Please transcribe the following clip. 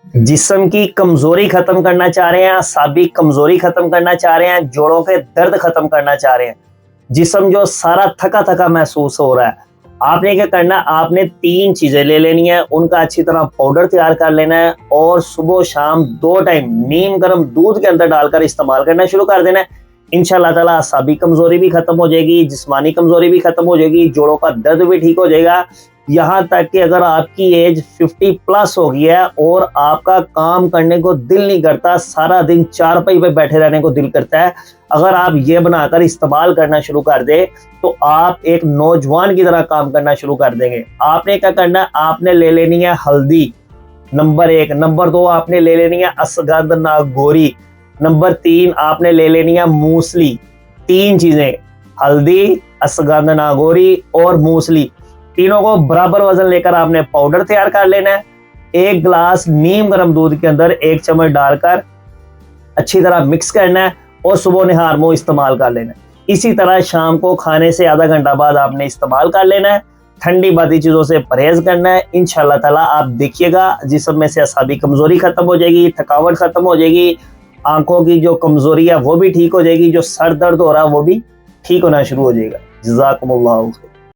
जिस्म की कमजोरी खत्म करना चाह रहे हैं, असाबी कमजोरी खत्म करना चाह रहे हैं, जोड़ों के दर्द खत्म करना चाह रहे हैं, जिस्म जो सारा थका थका महसूस हो रहा है, आपने क्या करना है, आपने 3 चीजें ले लेनी है, उनका अच्छी तरह पाउडर तैयार कर लेना है और सुबह शाम 2 टाइम नीम गर्म दूध के अंदर डालकर इस्तेमाल करना शुरू कर देना है। इंशाल्लाह ताला असाबी कमजोरी भी खत्म हो जाएगी, जिस्मानी कमजोरी भी खत्म हो जाएगी, जोड़ों का दर्द भी ठीक हो जाएगा। यहाँ तक कि अगर आपकी एज 50 प्लस हो गई है और आपका काम करने को दिल नहीं करता, सारा दिन चारपाई पे बैठे रहने को दिल करता है, अगर आप ये बनाकर इस्तेमाल करना शुरू कर दे तो आप एक नौजवान की तरह काम करना शुरू कर देंगे। आपने क्या करना है, आपने ले लेनी है हल्दी नंबर 1, नंबर 2 आपने ले लेनी है असगंध नागौरी, नंबर 3 आपने ले लेनी है मूसली। 3 चीजें, हल्दी, असगंध नागौरी और मूसली, तीनों को बराबर वजन लेकर आपने पाउडर तैयार कर लेना है। 1 गिलास नीम गर्म दूध के अंदर 1 चम्मच डालकर अच्छी तरह मिक्स करना है और सुबह निहार मुंह इस्तेमाल कर लेना है। इसी तरह शाम को खाने से आधा घंटा बाद आपने इस्तेमाल कर लेना है। ठंडी बाती चीजों से परहेज करना है। इंशाल्लाह ताला आप देखिएगा जिस्म में से असाबी कमजोरी खत्म हो जाएगी, थकावट खत्म हो जाएगी, आंखों की जो कमजोरी है वो भी ठीक हो जाएगी, जो सर दर्द हो रहा है वो भी ठीक होना शुरू हो जाएगा। जज़ाकुमुल्लाह।